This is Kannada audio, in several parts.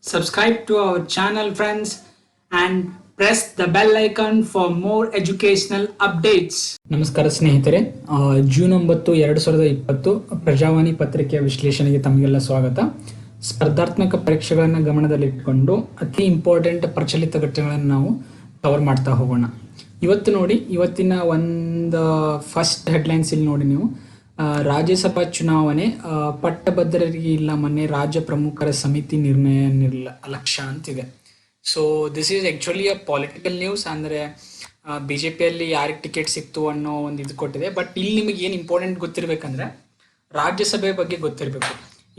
Subscribe to our channel, friends, and press the bell icon for more educational updates. ನಮಸ್ಕಾರ ಸ್ನೇಹಿತರೆ, ಜೂನ್ 9, 2020 ಪ್ರಜಾವಾಣಿ ಪತ್ರಿಕೆಯ ವಿಶ್ಲೇಷಣೆಗೆ ತಮಗೆಲ್ಲ ಸ್ವಾಗತ. ಸ್ಪರ್ಧಾತ್ಮಕ ಪರೀಕ್ಷೆಗಳನ್ನು ಗಮನದಲ್ಲಿಟ್ಟುಕೊಂಡು ಅತಿ ಇಂಪಾರ್ಟೆಂಟ್ ಪ್ರಚಲಿತ ಘಟನೆಗಳನ್ನು ನಾವು ಕವರ್ ಮಾಡ್ತಾ ಹೋಗೋಣ. ಇವತ್ತಿನ ಒಂದು ಫಸ್ಟ್ ಹೆಡ್ಲೈನ್ಸ್ ಇಲ್ಲಿ ನೋಡಿ ನೀವು. ರಾಜ್ಯಸಭಾ ಚುನಾವಣೆ ಪಟ್ಟಭದ್ರರಿಗೆ ಇಲ್ಲ ಮೊನ್ನೆ ರಾಜ್ಯ ಪ್ರಮುಖರ ಸಮಿತಿ ನಿರ್ಣಯ ಲಕ್ಷ್ಯ ಅಂತಿದೆ. So this is actually a political news. ಅಂದರೆ ಬಿ ಜೆ ಪಿಯಲ್ಲಿ ಯಾರಿಗೆ ಟಿಕೆಟ್ ಸಿಕ್ತು ಅನ್ನೋ ಒಂದು ಇದು ಕೊಟ್ಟಿದೆ. ಬಟ್ ಇಲ್ಲಿ ನಿಮಗೆ ಏನು ಇಂಪಾರ್ಟೆಂಟ್ ಗೊತ್ತಿರಬೇಕಂದ್ರೆ ರಾಜ್ಯಸಭೆ ಬಗ್ಗೆ ಗೊತ್ತಿರಬೇಕು.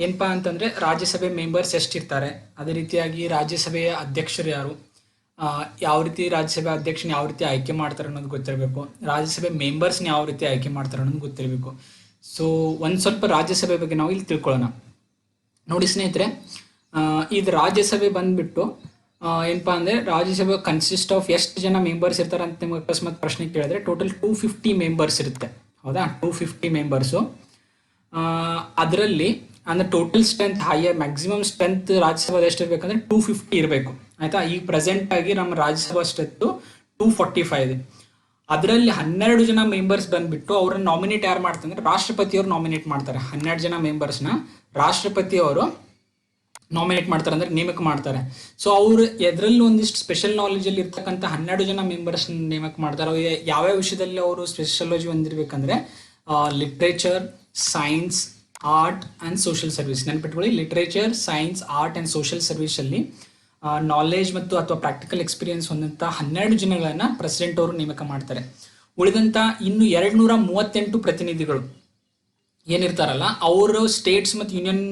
ಏನಪ್ಪ ಅಂತಂದರೆ ರಾಜ್ಯಸಭೆ ಮೆಂಬರ್ಸ್ ಎಷ್ಟಿರ್ತಾರೆ, ಅದೇ ರೀತಿಯಾಗಿ ರಾಜ್ಯಸಭೆಯ ಅಧ್ಯಕ್ಷರು ಯಾರು, ಯಾವ ರೀತಿ ರಾಜ್ಯಸಭೆ ಅಧ್ಯಕ್ಷನ ಯಾವ ರೀತಿ ಆಯ್ಕೆ ಮಾಡ್ತಾರೆ ಅನ್ನೋದು ಗೊತ್ತಿರಬೇಕು. ರಾಜ್ಯಸಭೆ ಮೆಂಬರ್ಸ್ನ ಯಾವ ರೀತಿ ಆಯ್ಕೆ ಮಾಡ್ತಾರೆ ಅನ್ನೋದು ಗೊತ್ತಿರಬೇಕು. ಸೊ ಒಂದು ಸ್ವಲ್ಪ ರಾಜ್ಯಸಭೆ ಬಗ್ಗೆ ನಾವು ಇಲ್ಲಿ ತಿಳ್ಕೊಳ್ಳೋಣ. ನೋಡಿ ಸ್ನೇಹಿತರೆ, ಇದು ರಾಜ್ಯಸಭೆ ಬಂದ್ಬಿಟ್ಟು ಏನಪ್ಪಾ ಅಂದರೆ ರಾಜ್ಯಸಭೆ ಕನ್ಸಿಸ್ಟ್ ಆಫ್ ಎಷ್ಟು ಜನ ಮೆಂಬರ್ಸ್ ಇರ್ತಾರೆ ಅಂತ ನಿಮ್ಗೆ ಅಕಸ್ಮಾತ್ ಪ್ರಶ್ನೆ ಕೇಳಿದ್ರೆ ಟೋಟಲ್ 250 ಮೆಂಬರ್ಸ್ ಇರುತ್ತೆ. ಹೌದಾ, 250 ಮೆಂಬರ್ಸು. ಅದರಲ್ಲಿ ಅಂದರೆ total strength maximum strength Rajya Sabha ಎಷ್ಟು ಇರಬೇಕಂದ್ರೆ 250 ಇರಬೇಕು. ಆಯಿತಾ, ಈಗ ಪ್ರೆಸೆಂಟ್ ಆಗಿ ನಮ್ಮ ರಾಜ್ಯಸಭಾ ಸ್ಟ್ರೆಂತು 245 ಇದೆ. ಅದರಲ್ಲಿ 12 ಜನ ಮೆಂಬರ್ಸ್ ಬಂದ್ಬಿಟ್ಟು ಅವ್ರನ್ನ ನಾಮಿನೇಟ್ ಯಾರು ಮಾಡ್ತಾರೆ, ರಾಷ್ಟ್ರಪತಿಯವರು ನಾಮಿನೇಟ್ ಮಾಡ್ತಾರೆ. 12 ಜನ ಮೆಂಬರ್ಸ್ನ ರಾಷ್ಟ್ರಪತಿಯವರು ನಾಮಿನೇಟ್ ಮಾಡ್ತಾರೆ, ಅಂದರೆ ನೇಮಕ ಮಾಡ್ತಾರೆ. ಸೊ ಅವರು ಎದರಲ್ಲಿ ಒಂದಿಷ್ಟು ಸ್ಪೆಷಲ್ ನಾಲೆಜಲ್ಲಿ ಇರ್ತಕ್ಕಂಥ 12 ಜನ ಮೆಂಬರ್ಸ್ ನೇಮಕ ಮಾಡ್ತಾರೆ. ಯಾವ್ಯಾವ ವಿಷಯದಲ್ಲಿ ಅವರು ಸ್ಪೆಷಾಲಜಿ ಹೊಂದಿರಬೇಕಂದ್ರೆ literature, science, art and social service. ನೆನಪಿಟ್ಕೊಳ್ಳಿ, literature, science, art and social ಸರ್ವಿಸಲ್ಲಿ ನಾಲೆಜ್ ಮತ್ತು ಅಥವಾ ಪ್ರಾಕ್ಟಿಕಲ್ ಎಕ್ಸ್ಪೀರಿಯನ್ಸ್ ಹೊಂದಂಥ 12 ಜನಗಳನ್ನು ಪ್ರೆಸಿಡೆಂಟ್ ಅವರು ನೇಮಕ ಮಾಡ್ತಾರೆ. ಉಳಿದಂಥ ಇನ್ನು 238 ಪ್ರತಿನಿಧಿಗಳು ಏನಿರ್ತಾರಲ್ಲ ಅವರು ಸ್ಟೇಟ್ಸ್ ಮತ್ತು ಯೂನಿಯನ್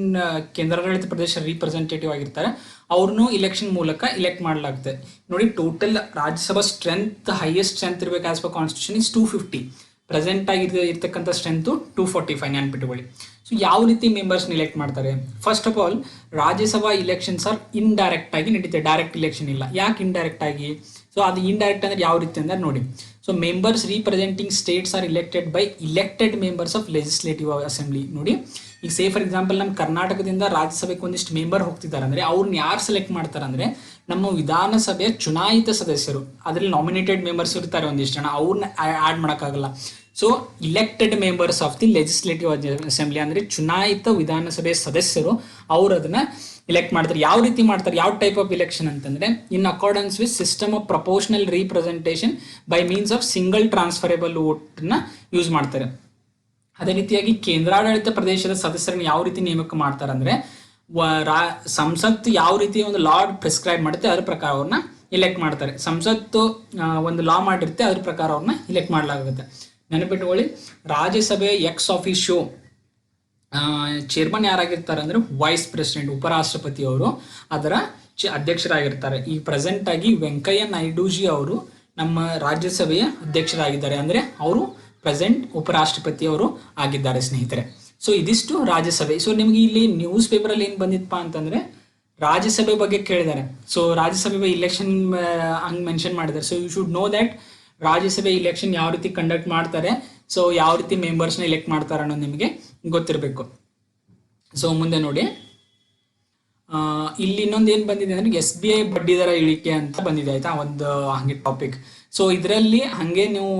ಕೇಂದ್ರಾಡಳಿತ ಪ್ರದೇಶ ರಿಪ್ರೆಸೆಂಟೇಟಿವ್ ಆಗಿರ್ತಾರೆ. ಅವ್ರನ್ನೂ ಇಲೆಕ್ಷನ್ ಮೂಲಕ ಇಲೆಕ್ಟ್ ಮಾಡಲಾಗುತ್ತೆ. ನೋಡಿ, total Rajya Sabha strength highest strength ಇರಬೇಕು as per constitution is 250. Present ಆಗಿ ಇರ್ತಕ್ಕಂಥ ಸ್ಟ್ರೆಂತು 245 ನೆನ್ಪಿಟ್ಟುಕೊಳ್ಳಿ. ಸೊ ಯಾವ ರೀತಿ ಮೆಂಬರ್ಸ್ನ ಇಲೆಕ್ಟ್ ಮಾಡ್ತಾರೆ? First of all Rajya Sabha elections are indirect ಆಗಿ ನಡೀತಾರೆ, ಡೈರೆಕ್ಟ್ ಇಲೆಕ್ಷನ್ ಇಲ್ಲ. ಯಾಕೆ ಇಂಡೈರೆಕ್ಟ್ ಆಗಿ? ಸೊ ಅದು ಇಂಡೈರೆಕ್ಟ್ ಅಂದರೆ ಯಾವ ರೀತಿ ಅಂದರೆ ನೋಡಿ, so members representing states are elected by elected members of legislative assembly. ನೋಡಿ, ಈಗ ಸೇ ಫಾರ್ ಎಕ್ಸಾಂಪಲ್ ನಮ್ಮ ಕರ್ನಾಟಕದಿಂದ ರಾಜ್ಯಸಭೆಗೆ ಒಂದಿಷ್ಟು ಮೆಂಬರ್ ಹೋಗ್ತಿದ್ದಾರೆ ಅಂದರೆ ಅವ್ರನ್ನ ಯಾರು ಸೆಲೆಕ್ಟ್ ಮಾಡ್ತಾರೆ ಅಂದರೆ ನಮ್ಮ ವಿಧಾನಸಭೆಯ ಚುನಾಯಿತ ಸದಸ್ಯರು. ಅದರಲ್ಲಿ ನಾಮಿನೇಟೆಡ್ ಮೆಂಬರ್ಸ್ ಇರ್ತಾರೆ ಒಂದಿಷ್ಟು ಜನ, ಅವ್ರನ್ನ ಆ್ಯಡ್ ಮಾಡೋಕ್ಕಾಗಲ್ಲ. So elected members of the legislative assembly ಅಂದರೆ ಚುನಾಯಿತ ವಿಧಾನಸಭೆಯ ಸದಸ್ಯರು ಅವರು ಅದನ್ನು ಇಲೆಕ್ಟ್ ಮಾಡ್ತಾರೆ. ಯಾವ ರೀತಿ ಮಾಡ್ತಾರೆ, ಯಾವ ಟೈಪ್ ಆಫ್ ಇಲೆಕ್ಷನ್ ಅಂತಂದರೆ in accordance with system of proportional representation by means of single transferable ವೋಟ್ನ ಯೂಸ್ ಮಾಡ್ತಾರೆ. ಅದೇ ರೀತಿಯಾಗಿ ಕೇಂದ್ರಾಡಳಿತ ಪ್ರದೇಶದ ಸದಸ್ಯರನ್ನು ಯಾವ ರೀತಿ ನೇಮಕ ಮಾಡ್ತಾರೆ ಅಂದರೆ ಸಂಸತ್ತು ಯಾವ ರೀತಿ ಒಂದು ಲಾ ಪ್ರಿಸ್ಕ್ರೈಬ್ ಮಾಡುತ್ತೆ ಅದ್ರ ಪ್ರಕಾರ ಅವ್ರನ್ನ ಇಲೆಕ್ಟ್ ಮಾಡ್ತಾರೆ. ಸಂಸತ್ತು ಒಂದು ಲಾ ಮಾಡಿರುತ್ತೆ, ಅದ್ರ ಪ್ರಕಾರ ಅವ್ರನ್ನ ಇಲೆಕ್ಟ್ ಮಾಡಲಾಗುತ್ತೆ. ನೆನಪಿಟ್ಟುಕೊಳ್ಳಿ, ರಾಜ್ಯಸಭೆಯ ಎಕ್ಸ್ ಆಫೀಷಿಯೋ ಚೇರ್ಮನ್ ಯಾರಾಗಿರ್ತಾರೆ ಅಂದರೆ ವೈಸ್ ಪ್ರೆಸಿಡೆಂಟ್, ಉಪರಾಷ್ಟ್ರಪತಿಯವರು ಅದರ ಅಧ್ಯಕ್ಷರಾಗಿರ್ತಾರೆ. ಈ ಪ್ರೆಸೆಂಟ್ ಆಗಿ ವೆಂಕಯ್ಯ ನಾಯ್ಡುಜಿ ಅವರು ನಮ್ಮ ರಾಜ್ಯಸಭೆಯ ಅಧ್ಯಕ್ಷರಾಗಿದ್ದಾರೆ, ಅಂದರೆ ಅವರು ಪ್ರೆಸೆಂಟ್ ಉಪರಾಷ್ಟ್ರಪತಿಯವರು ಆಗಿದ್ದಾರೆ ಸ್ನೇಹಿತರೆ. ಸೊ ಇದಿಷ್ಟು ರಾಜ್ಯಸಭೆ. ಸೊ ನಿಮಗೆ ಇಲ್ಲಿ ನ್ಯೂಸ್ ಪೇಪರಲ್ಲಿ ಏನು ಬಂದಿತ್ತಪ್ಪ ಅಂತಂದರೆ ರಾಜ್ಯಸಭೆ ಬಗ್ಗೆ ಕೇಳಿದ್ದಾರೆ. ಸೊ ರಾಜ್ಯಸಭೆ ಇಲೆಕ್ಷನ್ ಹಂಗೆ ಮೆನ್ಷನ್ ಮಾಡಿದ್ದಾರೆ. So you should know that Rajyasabha election ಯಾವ ರೀತಿ ಕಂಡಕ್ಟ್ ಮಾಡ್ತಾರೆ, ಸೊ ಯಾವ ರೀತಿ ಮೆಂಬರ್ಸ್ನ ಇಲೆಕ್ಟ್ ಮಾಡ್ತಾರೆ ಅನ್ನೋದು ನಿಮಗೆ ಗೊತ್ತಿರಬೇಕು. ಸೊ ಮುಂದೆ ನೋಡಿ, ಇಲ್ಲಿ ಇನ್ನೊಂದು ಏನು ಬಂದಿದೆ ಅಂದರೆ SBI ಬಡ್ಡಿ ದರ ಇಳಿಕೆ ಅಂತ ಬಂದಿದೆ. ಆಯಿತಾ, ಒಂದು ಹಾಗೆ ಟಾಪಿಕ್. ಸೊ ಇದರಲ್ಲಿ ಹಾಗೆ ನೀವು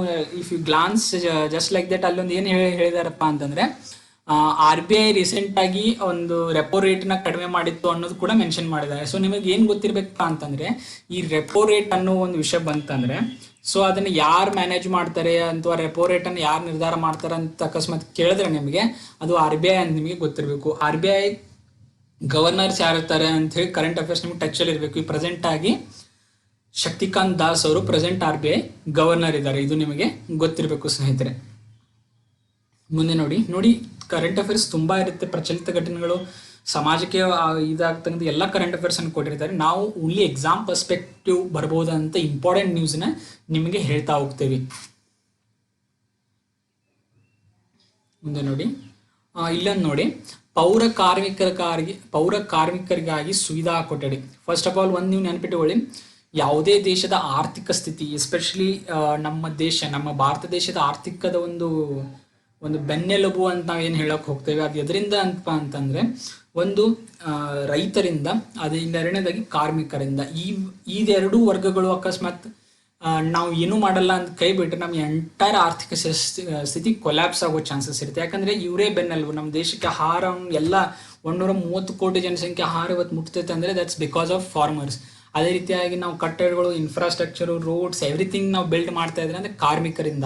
if you glance just like that ಅಲ್ಲೊಂದು ಏನು ಹೇಳಿದಾರಪ್ಪ ಅಂತಂದರೆ RBI ರೀಸೆಂಟಾಗಿ ಒಂದು ರೆಪೋ ರೇಟ್ನ ಕಡಿಮೆ ಮಾಡಿತ್ತು ಅನ್ನೋದು ಕೂಡ ಮೆನ್ಷನ್ ಮಾಡಿದ್ದಾರೆ. ಸೊ ನಿಮಗೆ ಏನು ಗೊತ್ತಿರಬೇಕಪ್ಪ ಅಂತಂದರೆ ಈ ರೆಪೋ ರೇಟ್ ಅನ್ನೋ ಒಂದು ವಿಷಯ ಬಂತಂದರೆ ಸೊ ಅದನ್ನು ಯಾರು ಮ್ಯಾನೇಜ್ ಮಾಡ್ತಾರೆ ಅಥವಾ ರೆಪೋ ರೇಟನ್ನು ಯಾರು ನಿರ್ಧಾರ ಮಾಡ್ತಾರೆ ಅಂತ ಅಕಸ್ಮಾತ್ ಕೇಳಿದ್ರೆ ನಿಮಗೆ ಅದು RBI ಅಂತ ನಿಮಗೆ ಗೊತ್ತಿರಬೇಕು. RBI ಗವರ್ನರ್ಸ್ ಯಾರಿರ್ತಾರೆ ಅಂತ ಹೇಳಿ ಕರೆಂಟ್ ಅಫೇರ್ಸ್ ನಿಮಗೆ ಟಚಲ್ಲಿ ಇರಬೇಕು. ಈ ಪ್ರೆಸೆಂಟ್ ಆಗಿ ಶಕ್ತಿಕಾಂತ್ ದಾಸ್ ಅವರು ಪ್ರೆಸೆಂಟ್ RBI ಗವರ್ನರ್ ಇದ್ದಾರೆ, ಇದು ನಿಮಗೆ ಗೊತ್ತಿರಬೇಕು ಸ್ನೇಹಿತರೆ. ಮುಂದೆ ನೋಡಿ ಕರೆಂಟ್ ಅಫೇರ್ಸ್ ತುಂಬ ಇರುತ್ತೆ, ಪ್ರಚಲಿತ ಘಟನೆಗಳು, ಸಮಾಜಕ್ಕೆ ಇದಾಗ್ತಕ್ಕಂಥ ಎಲ್ಲ ಕರೆಂಟ್ ಅಫೇರ್ಸ್ ಅನ್ನು ಕೊಟ್ಟಿರ್ತಾರೆ. ನಾವು ಓನ್ಲಿ ಎಕ್ಸಾಮ್ ಪರ್ಸ್ಪೆಕ್ಟಿವ್ ಬರ್ಬೋದಂತ ಇಂಪಾರ್ಟೆಂಟ್ ನ್ಯೂಸ್ನ ನಿಮಗೆ ಹೇಳ್ತಾ ಹೋಗ್ತೇವೆ. ಮುಂದೆ ನೋಡಿ, ಇಲ್ಲೊಂದು ನೋಡಿ, ಪೌರ ಕಾರ್ಮಿಕರಿಗಾಗಿ ಸುವಿಧಾ ಕೊಠಡಿ. ಫಸ್ಟ್ ಆಫ್ ಆಲ್ ಒಂದು ನೀವು ನೆನಪಿಟ್ಟುಕೊಳ್ಳಿ, ಯಾವುದೇ ದೇಶದ ಆರ್ಥಿಕ ಸ್ಥಿತಿ ಎಸ್ಪೆಷಲಿ ನಮ್ಮ ಭಾರತ ದೇಶದ ಆರ್ಥಿಕದ ಒಂದು ಬೆನ್ನೆಲುಬು ಅಂತ ನಾವೇನು ಹೇಳೋಕೆ ಹೋಗ್ತೇವೆ, ಅದು ಎದರಿಂದ ಅಂತಪ್ಪ ಅಂತಂದರೆ ಒಂದು ರೈತರಿಂದ, ಎರಡನೇದಾಗಿ ಕಾರ್ಮಿಕರಿಂದ. ಇದೆರಡು ವರ್ಗಗಳು ಅಕಸ್ಮಾತ್ ನಾವು ಏನೂ ಮಾಡಲ್ಲ ಅಂತ ಕೈ ಬಿಟ್ಟರೆ ನಮ್ಮ ಎಂಟೈರ್ ಆರ್ಥಿಕ ಸ್ಥಿತಿ ಕೊಲ್ಯಾಪ್ಸ್ ಆಗೋ ಚಾನ್ಸಸ್ ಇರುತ್ತೆ. ಯಾಕಂದರೆ ಇವರೇ ಬೆನ್ನಲ್ವು ನಮ್ಮ ದೇಶಕ್ಕೆ ಆಹಾರ ಎಲ್ಲ 130 ಕೋಟಿ ಜನಸಂಖ್ಯೆ ಆಹಾರ ಇವತ್ತು ಮುಟ್ತೈತೆ ಅಂದರೆ ದಟ್ಸ್ ಬಿಕಾಸ್ ಆಫ್ ಫಾರ್ಮರ್ಸ್. ಅದೇ ರೀತಿಯಾಗಿ ನಾವು ಕಟ್ಟಡಗಳು, ಇನ್ಫ್ರಾಸ್ಟ್ರಕ್ಚರು, ರೋಡ್ಸ್, ಎವ್ರಿಥಿಂಗ್ ನಾವು ಬಿಲ್ಡ್ ಮಾಡ್ತಾ ಇದ್ರೆ ಅಂದರೆ ಕಾರ್ಮಿಕರಿಂದ.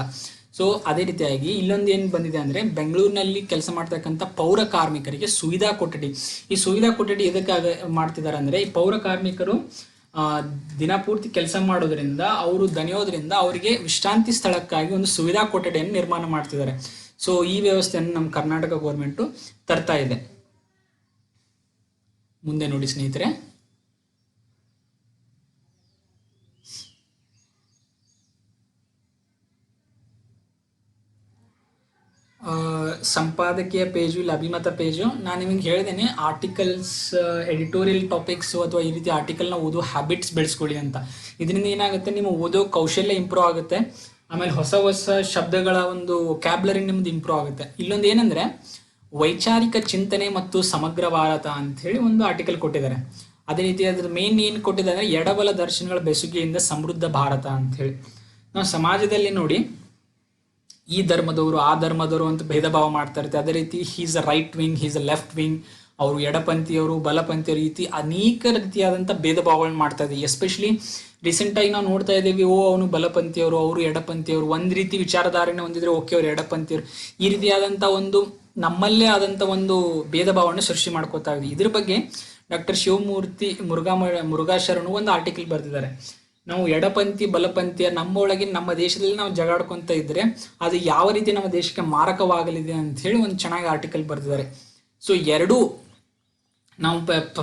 ಸೊ ಅದೇ ರೀತಿಯಾಗಿ ಇಲ್ಲೊಂದು ಏನು ಬಂದಿದೆ ಅಂದರೆ ಬೆಂಗಳೂರಿನಲ್ಲಿ ಕೆಲಸ ಮಾಡ್ತಕ್ಕಂಥ ಪೌರ ಕಾರ್ಮಿಕರಿಗೆ ಸುವಿಧಾ ಕೊಠಡಿ. ಈ ಸುವಿಧಾ ಕೊಠಡಿ ಎದಕ್ಕಾಗಿ ಮಾಡ್ತಿದ್ದಾರೆ ಅಂದರೆ ಈ ಪೌರ ಕಾರ್ಮಿಕರು ದಿನಪೂರ್ತಿ ಕೆಲಸ ಮಾಡೋದ್ರಿಂದ, ಅವರು ದಣಿಯೋದ್ರಿಂದ ಅವರಿಗೆ ವಿಶ್ರಾಂತಿ ಸ್ಥಳಕ್ಕಾಗಿ ಒಂದು ಸುವಿಧಾ ಕೊಠಡಿಯನ್ನು ನಿರ್ಮಾಣ ಮಾಡ್ತಿದ್ದಾರೆ. ಸೊ ಈ ವ್ಯವಸ್ಥೆಯನ್ನು ನಮ್ಮ ಕರ್ನಾಟಕ ಗೌರ್ಮೆಂಟು ತರ್ತಾ ಇದೆ. ಮುಂದೆ ನೋಡಿ ಸ್ನೇಹಿತರೆ, ಸಂಪಾದಕೀಯ ಪೇಜು, ಇಲ್ಲ ಅಭಿಮತ ಪೇಜು. ನಾನು ನಿಮಗೆ ಹೇಳಿದ್ದೇನೆ ಆರ್ಟಿಕಲ್ಸ್, ಎಡಿಟೋರಿಯಲ್ ಟಾಪಿಕ್ಸು ಅಥವಾ ಈ ರೀತಿ ಆರ್ಟಿಕಲ್ನ ಓದೋ ಹ್ಯಾಬಿಟ್ಸ್ ಬೆಳೆಸ್ಕೊಳ್ಳಿ ಅಂತ. ಇದರಿಂದ ಏನಾಗುತ್ತೆ, ನಿಮ್ಮ ಓದೋ ಕೌಶಲ್ಯ ಇಂಪ್ರೂವ್ ಆಗುತ್ತೆ. ಆಮೇಲೆ ಹೊಸ ಹೊಸ ಶಬ್ದಗಳ ಒಂದು ಕ್ಯಾಬ್ಲರಿ ನಿಮ್ದು ಇಂಪ್ರೂವ್ ಆಗುತ್ತೆ. ಇಲ್ಲೊಂದು ಏನಂದರೆ ವೈಚಾರಿಕ ಚಿಂತನೆ ಮತ್ತು ಸಮಗ್ರ ಭಾರತ ಅಂಥೇಳಿ ಒಂದು ಆರ್ಟಿಕಲ್ ಕೊಟ್ಟಿದ್ದಾರೆ. ಅದೇ ರೀತಿ ಅದ್ರ ಮೇನ್ ಏನು ಕೊಟ್ಟಿದ್ದಾರೆ, ಎಡಬಲ ದರ್ಶನಗಳ ಬೆಸುಗೆಯಿಂದ ಸಮೃದ್ಧ ಭಾರತ ಅಂಥೇಳಿ. ನಾವು ಸಮಾಜದಲ್ಲಿ ನೋಡಿ ಈ ಧರ್ಮದವರು ಆ ಧರ್ಮದವರು ಅಂತ ಭೇದ ಭಾವ ಮಾಡ್ತಾ ಇರ್ತಾರೆ. ಅದೇ ರೀತಿ he's a right wing, he's a left wing, ಅವರು ಎಡಪಂಥೀಯವರು ಬಲಪಂಥೀಯರು, ರೀತಿ ಅನೇಕ ರೀತಿಯಾದಂಥ ಭೇದ ಭಾವಗಳನ್ನ ಮಾಡ್ತಾ ಇದ್ದೀವಿ. ಎಸ್ಪೆಷಲಿ ರೀಸೆಂಟಾಗಿ ನಾವು ನೋಡ್ತಾ ಇದ್ದೀವಿ, ಅವನು ಬಲಪಂಥೀಯವರು, ಅವರು ಎಡಪಂಥೀಯವರು, ಒಂದು ರೀತಿ ವಿಚಾರಧಾರಣೆ ಹೊಂದಿದ್ರೆ ಓಕೆ ಅವರು ಎಡಪಂಥೀಯರು, ಈ ರೀತಿಯಾದಂಥ ಒಂದು ನಮ್ಮಲ್ಲೇ ಆದಂಥ ಒಂದು ಭೇದ ಭಾವವನ್ನು ಸೃಷ್ಟಿ ಮಾಡ್ಕೋತಾ ಇದ್ದೀವಿ. ಇದ್ರ ಬಗ್ಗೆ ಡಾಕ್ಟರ್ ಶಿವಮೂರ್ತಿ ಮುರುಘಾಶರಣು ಒಂದು ಆರ್ಟಿಕಲ್ ಬರೆದಿದ್ದಾರೆ. ನಾವು ಎಡಪಂಥಿ ಬಲಪಂಥೀಯ ನಮ್ಮೊಳಗೆ ನಮ್ಮ ದೇಶದಲ್ಲಿ ನಾವು ಜಗಾಡ್ಕೊತ ಇದ್ರೆ ಅದು ಯಾವ ರೀತಿ ನಮ್ಮ ದೇಶಕ್ಕೆ ಮಾರಕವಾಗಲಿದೆ ಅಂತ ಹೇಳಿ ಒಂದು ಚೆನ್ನಾಗಿ ಆರ್ಟಿಕಲ್ ಬರೆದಿದ್ದಾರೆ. ಸೊ ನಾವು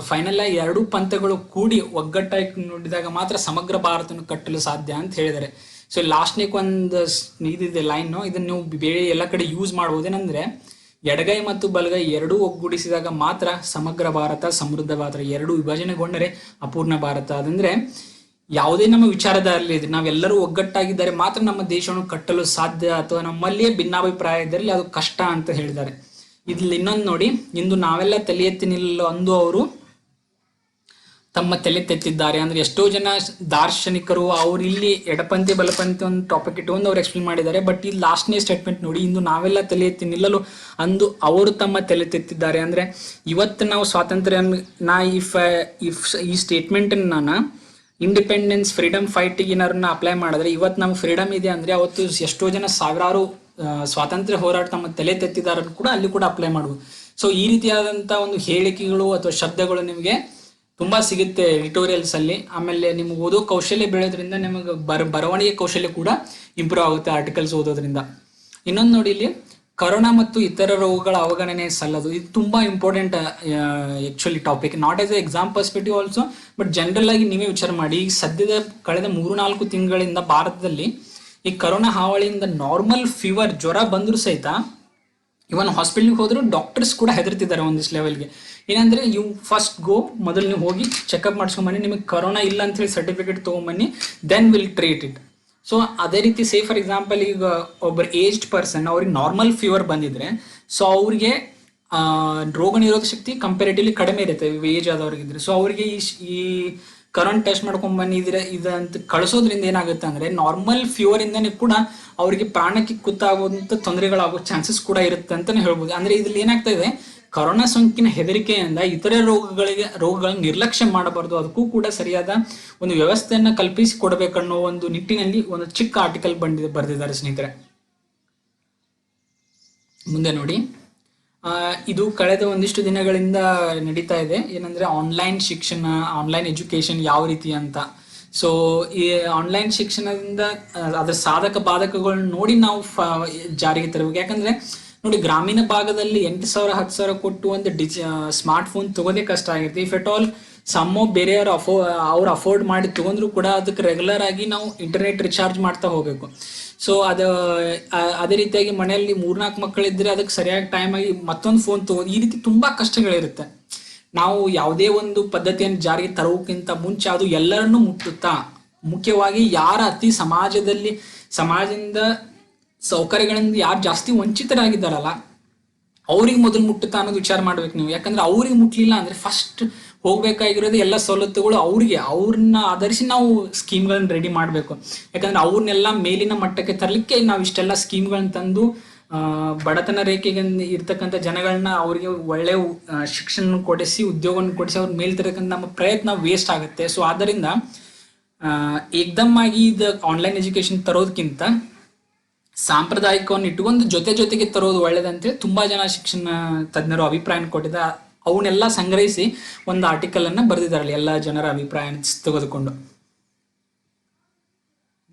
ಫೈನಲ್ ಆಗಿ ಎರಡೂ ಪಂಥಗಳು ಕೂಡಿ ಒಗ್ಗಟ್ಟಾಗಿ ನೋಡಿದಾಗ ಮಾತ್ರ ಸಮಗ್ರ ಭಾರತವನ್ನು ಕಟ್ಟಲು ಸಾಧ್ಯ ಅಂತ ಹೇಳಿದ್ದಾರೆ. ಸೊ ಲಾಸ್ಟ್ನೇಕ್ ಒಂದು ಇದಿದೆ ಲೈನು, ಇದನ್ನು ನೀವು ಬೇರೆ ಎಲ್ಲ ಕಡೆ ಯೂಸ್ ಮಾಡ್ಬೋದು. ಏನಂದ್ರೆ ಎಡಗೈ ಮತ್ತು ಬಲಗೈ ಎರಡೂ ಒಗ್ಗೂಡಿಸಿದಾಗ ಮಾತ್ರ ಸಮಗ್ರ ಭಾರತ, ಸಮೃದ್ಧ ಭಾರತ. ಎರಡೂ ವಿಭಜನೆಗೊಂಡರೆ ಅಪೂರ್ಣ ಭಾರತ. ಅದಂದ್ರೆ ಯಾವುದೇ ನಮ್ಮ ವಿಚಾರದಲ್ಲಿ ಇದ್ರೆ ನಾವೆಲ್ಲರೂ ಒಗ್ಗಟ್ಟಾಗಿದ್ದರೆ ಮಾತ್ರ ನಮ್ಮ ದೇಶವನ್ನು ಕಟ್ಟಲು ಸಾಧ್ಯ, ಅಥವಾ ನಮ್ಮಲ್ಲಿಯೇ ಭಿನ್ನಾಭಿಪ್ರಾಯ ಇದ್ದಲ್ಲಿ ಅದು ಕಷ್ಟ ಅಂತ ಹೇಳಿದ್ದಾರೆ. ಇಲ್ಲಿ ಇನ್ನೊಂದು ನೋಡಿ, ಇಂದು ನಾವೆಲ್ಲ ತಲೆ ಎತ್ತಿ ನಿಲ್ಲಲು ಅಂದು ಅವರು ತಮ್ಮ ತಲೆ ತೆತ್ತಿದ್ದಾರೆ. ಅಂದ್ರೆ ಎಷ್ಟೋ ಜನ ದಾರ್ಶನಿಕರು ಅವ್ರು ಇಲ್ಲಿ ಎಡಪಂಥಿ ಬಲಪಂಥಿ ಒಂದು ಟಾಪಿಕ್ ಇಟ್ಕೊಂಡು ಅವ್ರು ಎಕ್ಸ್ಪ್ಲೇನ್ ಮಾಡಿದ್ದಾರೆ. ಬಟ್ ಈ ಲಾಸ್ಟ್ನೇ ಸ್ಟೇಟ್ಮೆಂಟ್ ನೋಡಿ, ಇಂದು ನಾವೆಲ್ಲ ತಲೆ ಎತ್ತಿ ನಿಲ್ಲಲು ಅಂದು ಅವರು ತಮ್ಮ ತಲೆ ತೆತ್ತಿದ್ದಾರೆ. ಅಂದ್ರೆ ಇವತ್ತು ನಾವು ಸ್ವಾತಂತ್ರ್ಯ ಈ ಸ್ಟೇಟ್ಮೆಂಟ್ ನಾನು ಇಂಡಿಪೆಂಡೆನ್ಸ್ ಫ್ರೀಡಮ್ ಫೈಟಿಗೆ ಏನಾರನ್ನ ಅಪ್ಲೈ ಮಾಡಿದ್ರೆ, ಇವತ್ತು ನಮ್ಗೆ ಫ್ರೀಡಮ್ ಇದೆ ಅಂದರೆ ಅವತ್ತು ಎಷ್ಟೋ ಜನ ಸಾವಿರಾರು ಸ್ವಾತಂತ್ರ್ಯ ಹೋರಾಟ ತಮ್ಮ ತಲೆ ತೆತ್ತಿದಾರ ಕೂಡ ಅಲ್ಲಿ ಕೂಡ ಅಪ್ಲೈ ಮಾಡ್ಬೋದು. ಸೊ ಈ ರೀತಿಯಾದಂಥ ಒಂದು ಹೇಳಿಕೆಗಳು ಅಥವಾ ಶಬ್ದಗಳು ನಿಮಗೆ ತುಂಬಾ ಸಿಗುತ್ತೆ ಎಡಿಟೋರಿಯಲ್ಸ್ ಅಲ್ಲಿ. ಆಮೇಲೆ ನಿಮ್ಗೆ ಓದೋ ಕೌಶಲ್ಯ ಬೆಳೆಯೋದ್ರಿಂದ ನಿಮಗೆ ಬರವಣಿಗೆ ಕೌಶಲ್ಯ ಕೂಡ ಇಂಪ್ರೂವ್ ಆಗುತ್ತೆ ಆರ್ಟಿಕಲ್ಸ್ ಓದೋದ್ರಿಂದ. ಇನ್ನೊಂದು ನೋಡಿ, ಇಲ್ಲಿ ಕರೋನಾ ಮತ್ತು ಇತರ ರೋಗಗಳ ಅವಗಣನೆ ಸಲ್ಲದು. ಇದು ತುಂಬಾ important actually topic, not as A exam perspective also, but general ಆಗಿ ನೀವೇ ವಿಚಾರ ಮಾಡಿ. ಈಗ ಸದ್ಯದ ಕಳೆದ 3-4 ತಿಂಗಳಿಂದ ಭಾರತದಲ್ಲಿ ಈ ಕರೋನಾ ಹಾವಳಿಯಿಂದ ನಾರ್ಮಲ್ ಫೀವರ್, ಜ್ವರ ಬಂದರೂ ಸಹಿತ ಇವನ್ ಹಾಸ್ಪಿಟಲ್ಗೆ ಹೋದ್ರು ಡಾಕ್ಟರ್ಸ್ ಕೂಡ ಹೆದರ್ತಿದ್ದಾರೆ ಒಂದಿಷ್ಟು ಲೆವೆಲ್ಗೆ. ಏನಂದ್ರೆ ಯು ಫಸ್ಟ್ ಗೋ, ಮೊದಲು ನೀವು ಹೋಗಿ ಚೆಕಪ್ ಮಾಡಿಸ್ಕೊಂಬನ್ನಿ, ನಿಮಗೆ ಕರೋನಾ ಇಲ್ಲ ಅಂತ ಹೇಳಿ ಸರ್ಟಿಫಿಕೇಟ್ ತೊಗೊಂಬನ್ನಿ, then will treat it. So ಅದೇ ರೀತಿ ಸೇ ಫಾರ್ ಎಕ್ಸಾಂಪಲ್ ಈಗ ಒಬ್ಬರು ಏಜ್ಡ್ ಪರ್ಸನ್ ಅವ್ರಿಗೆ ನಾರ್ಮಲ್ ಫೀವರ್ ಬಂದಿದ್ರೆ, ಸೊ ಅವ್ರಿಗೆ ರೋಗ ನಿರೋಧಕ ಶಕ್ತಿ ಕಂಪೇರಿಟಿವ್ಲಿ ಕಡಿಮೆ ಇರುತ್ತೆ ಏಜ್ ಆದವ್ರಿಗಿದ್ರೆ. ಸೊ ಅವ್ರಿಗೆ ಈ ಕರೋನಾ ಟೆಸ್ಟ್ ಮಾಡ್ಕೊಂಡ್ ಬಂದಿದ್ರೆ ಇದಂತ ಕಳಿಸೋದ್ರಿಂದ ಏನಾಗುತ್ತೆ ಅಂದ್ರೆ ನಾರ್ಮಲ್ ಫೀವರ್ ಇಂದನೇ ಕೂಡ ಅವರಿಗೆ ಪ್ರಾಣಕ್ಕೆ ಕುತ್ತಾಗುವಂತ ತೊಂದರೆಗಳಾಗೋ ಚಾನ್ಸಸ್ ಕೂಡ ಇರುತ್ತೆ ಅಂತಾನೆ ಹೇಳ್ಬೋದು. ಅಂದ್ರೆ ಇದ್ರಲ್ಲಿ ಏನಾಗ್ತಾ ಇದೆ, ಕರೋನಾ ಸೋಂಕಿನ ಹೆದರಿಕೆಯಿಂದ ಇತರೆ ರೋಗಗಳನ್ನ ನಿರ್ಲಕ್ಷ್ಯ ಮಾಡಬಾರ್ದು, ಅದಕ್ಕೂ ಕೂಡ ಸರಿಯಾದ ಒಂದು ವ್ಯವಸ್ಥೆಯನ್ನ ಕಲ್ಪಿಸಿ ಕೊಡಬೇಕನ್ನೋ ಒಂದು ನಿಟ್ಟಿನಲ್ಲಿ ಒಂದು ಚಿಕ್ಕ ಆರ್ಟಿಕಲ್ ಬರೆದಿದ್ದಾರೆ ಸ್ನೇಹಿತರೆ. ಮುಂದೆ ನೋಡಿ, ಇದು ಕಳೆದ ಒಂದಿಷ್ಟು ದಿನಗಳಿಂದ ನಡೀತಾ ಇದೆ. ಏನಂದ್ರೆ ಆನ್ಲೈನ್ ಶಿಕ್ಷಣ, ಆನ್ಲೈನ್ ಎಜುಕೇಶನ್ ಯಾವ ರೀತಿ ಅಂತ. ಸೊ ಈ ಆನ್ಲೈನ್ ಶಿಕ್ಷಣದಿಂದ ಅದರ ಸಾಧಕ ಬಾಧಕಗಳನ್ನ ನೋಡಿ ನಾವು ಜಾರಿಗೆ ತರಬೇಕು. ಯಾಕಂದ್ರೆ ನೋಡಿ, ಗ್ರಾಮೀಣ ಭಾಗದಲ್ಲಿ 8,000 10,000 ಕೊಟ್ಟು ಒಂದು ಸ್ಮಾರ್ಟ್ ಫೋನ್ ತಗೋದೇ ಕಷ್ಟ ಆಗಿರುತ್ತೆ. ಇಫ್ ಎಟ್ ಆಲ್ ಸಮ್ಮೋ ಬೇರೆಯವರು ಅವ್ರು ಅಫೋರ್ಡ್ ಮಾಡಿ ತಗೊಂಡ್ರು ಕೂಡ ಅದಕ್ಕೆ ರೆಗ್ಯುಲರ್ ಆಗಿ ನಾವು ಇಂಟರ್ನೆಟ್ ರಿಚಾರ್ಜ್ ಮಾಡ್ತಾ ಹೋಗ್ಬೇಕು. ಸೊ ಅದೇ ರೀತಿಯಾಗಿ ಮನೆಯಲ್ಲಿ 3-4 ಮಕ್ಕಳಿದ್ರೆ ಅದಕ್ಕೆ ಸರಿಯಾಗಿ ಟೈಮ್ ಆಗಿ ಮತ್ತೊಂದು ಫೋನ್ ತಗೋದು, ಈ ರೀತಿ ತುಂಬಾ ಕಷ್ಟಗಳಿರುತ್ತೆ. ನಾವು ಯಾವುದೇ ಒಂದು ಪದ್ಧತಿಯನ್ನು ಜಾರಿಗೆ ತರೋಕ್ಕಿಂತ ಮುಂಚೆ ಅದು ಎಲ್ಲರನ್ನೂ ಮುಟ್ಟುತ್ತಾ, ಮುಖ್ಯವಾಗಿ ಯಾರ ಸಮಾಜದಿಂದ ಸೌಕರ್ಯಗಳಿಂದ ಯಾರು ಜಾಸ್ತಿ ವಂಚಿತರಾಗಿದ್ದಾರಲ್ಲ ಅವ್ರಿಗೆ ಮೊದಲು ಮುಟ್ಟುತ್ತಾ ಅನ್ನೋದು ವಿಚಾರ ಮಾಡ್ಬೇಕು ನೀವು. ಯಾಕಂದ್ರೆ ಅವ್ರಿಗೆ ಮುಟ್ಲಿಲ್ಲ ಅಂದ್ರೆ ಫಸ್ಟ್ ಹೋಗ್ಬೇಕಾಗಿರೋದು ಎಲ್ಲ ಸವಲತ್ತುಗಳು ಅವ್ರನ್ನ ಆಧರಿಸಿ ನಾವು ಸ್ಕೀಮ್ಗಳನ್ನ ರೆಡಿ ಮಾಡಬೇಕು. ಯಾಕಂದ್ರೆ ಅವ್ರನ್ನೆಲ್ಲ ಮೇಲಿನ ಮಟ್ಟಕ್ಕೆ ತರಲಿಕ್ಕೆ ನಾವು ಇಷ್ಟೆಲ್ಲ ಸ್ಕೀಮ್ಗಳನ್ನ ತಂದು ಬಡತನ ರೇಖೆಗೆ ಇರ್ತಕ್ಕಂಥ ಜನಗಳನ್ನ ಅವ್ರಿಗೆ ಒಳ್ಳೆ ಶಿಕ್ಷಣ ಕೊಡಿಸಿ ಉದ್ಯೋಗವನ್ನು ಕೊಡಿಸಿ ಅವ್ರ ಮೇಲ್ತಿರತಕ್ಕಂಥ ನಮ್ಮ ಪ್ರಯತ್ನ ವೇಸ್ಟ್ ಆಗುತ್ತೆ. ಸೊ ಆದ್ದರಿಂದ ಏಕ್ದಮ್ ಆಗಿ ಇದು ಆನ್ಲೈನ್ ಎಜುಕೇಶನ್ ತರೋದಕ್ಕಿಂತ ಸಾಂಪ್ರದಾಯಿಕವನ್ನು ಇಟ್ಕೊಂಡು ಜೊತೆಗೆ ತರೋದು ಒಳ್ಳೇದಂತೇಳಿ ತುಂಬಾ ಜನ ಶಿಕ್ಷಣ ತಜ್ಞರು ಅಭಿಪ್ರಾಯ ಕೊಟ್ಟಿದ್ದ ಅವನ್ನೆಲ್ಲ ಸಂಗ್ರಹಿಸಿ ಒಂದು ಆರ್ಟಿಕಲ್ ಅನ್ನ ಬರೆದಿದ್ದಾರಲ್ಲ ಎಲ್ಲ ಜನರ ಅಭಿಪ್ರಾಯ ತೆಗೆದುಕೊಂಡು.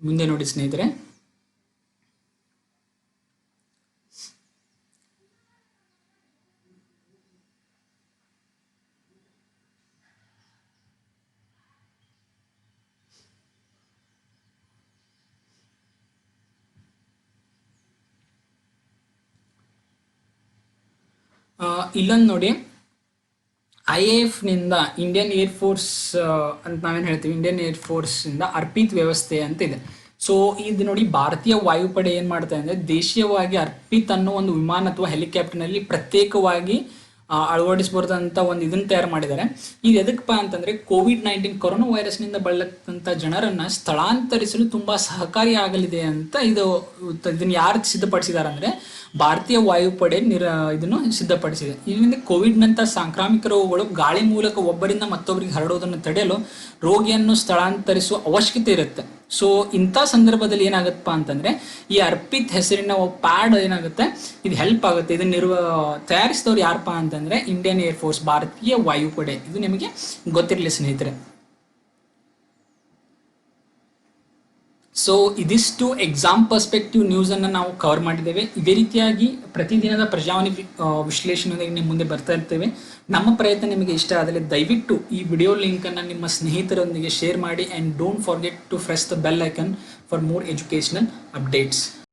ಮುಂದೆ ನೋಡಿ ಸ್ನೇಹಿತರೆ, ಇಲ್ಲೊಂದು ನೋಡಿ, IAF ನಿಂದ ಇಂಡಿಯನ್ ಏರ್ ಫೋರ್ಸ್ ಅಂತ ನಾವೇನು ಹೇಳ್ತೀವಿ, ಇಂಡಿಯನ್ ಏರ್ ಫೋರ್ಸ್ ಇಂದ ಅರ್ಪಿತ್ ವ್ಯವಸ್ಥೆ ಅಂತ ಇದೆ. ಸೊ ಇದು ನೋಡಿ, ಭಾರತೀಯ ವಾಯುಪಡೆ ಏನ್ ಮಾಡ್ತಾ ಇದೆ ಅಂದ್ರೆ ದೇಶೀಯವಾಗಿ ಅರ್ಪಿತ್ ಅನ್ನೋ ಒಂದು ವಿಮಾನ ಅಥವಾ ಹೆಲಿಕಾಪ್ಟರ್ನಲ್ಲಿ ಪ್ರತ್ಯೇಕವಾಗಿ ಅಳವಡಿಸಬಹುದಂತ ಒಂದು ಇದನ್ನ ತಯಾರು ಮಾಡಿದ್ದಾರೆ. ಇದು ಎದಕ್ಕಪ್ಪ ಅಂತಂದ್ರೆ COVID-19 ಕೊರೋನಾ ವೈರಸ್ ನಿಂದ ಬಳಲಂತ ಜನರನ್ನ ಸ್ಥಳಾಂತರಿಸಲು ತುಂಬಾ ಸಹಕಾರಿ ಆಗಲಿದೆ ಅಂತ ಇದನ್ನ ಯಾರು ಸಿದ್ಧಪಡಿಸಿದ್ದಾರೆ ಅಂದ್ರೆ ಭಾರತೀಯ ವಾಯುಪಡೆ ಇದನ್ನು ಸಿದ್ಧಪಡಿಸಿದೆ. ಇದರಿಂದ ಕೋವಿಡ್ನಂತ ಸಾಂಕ್ರಾಮಿಕ ರೋಗಗಳು ಗಾಳಿ ಮೂಲಕ ಒಬ್ಬರಿಂದ ಮತ್ತೊಬ್ಬರಿಗೆ ಹರಡೋದನ್ನು ತಡೆಯಲು ರೋಗಿಯನ್ನು ಸ್ಥಳಾಂತರಿಸುವ ಅವಶ್ಯಕತೆ ಇರುತ್ತೆ. ಸೊ ಇಂಥ ಸಂದರ್ಭದಲ್ಲಿ ಏನಾಗತ್ತಪ್ಪ ಅಂತಂದ್ರೆ ಈ ಅರ್ಪಿತ್ ಹೆಸರಿನ ಪ್ಯಾಡ್ ಏನಾಗುತ್ತೆ, ಇದು ಹೆಲ್ಪ್ ಆಗುತ್ತೆ. ಇದನ್ನ ತಯಾರಿಸಿದವ್ರು ಯಾರಪ್ಪ ಅಂತಂದ್ರೆ ಇಂಡಿಯನ್ ಏರ್ ಫೋರ್ಸ್, ಭಾರತೀಯ ವಾಯುಪಡೆ. ಇದು ನಿಮಗೆ ಗೊತ್ತಿರಲಿ ಸ್ನೇಹಿತರೆ. ಸೊ ಇದಿಷ್ಟು ಎಕ್ಸಾಮ್ ಪರ್ಸ್ಪೆಕ್ಟಿವ್ ನ್ಯೂಸ್ ಅನ್ನು ನಾವು ಕವರ್ ಮಾಡಿದ್ದೇವೆ. ಇದೇ ರೀತಿಯಾಗಿ ಪ್ರತಿದಿನದ ಪ್ರಜಾವಾಣಿ ವಿಶ್ಲೇಷಣೆಗೆ ನಿಮ್ಮ ಮುಂದೆ ಬರ್ತಾ ಇರ್ತೇವೆ. ನಮ್ಮ ಪ್ರಯತ್ನ ನಿಮಗೆ ಇಷ್ಟ ಆದರೆ ದಯವಿಟ್ಟು ಈ ವಿಡಿಯೋ ಲಿಂಕ್ ಅನ್ನು ನಿಮ್ಮ ಸ್ನೇಹಿತರೊಂದಿಗೆ ಶೇರ್ ಮಾಡಿ. And don't forget to press the bell icon for more educational updates.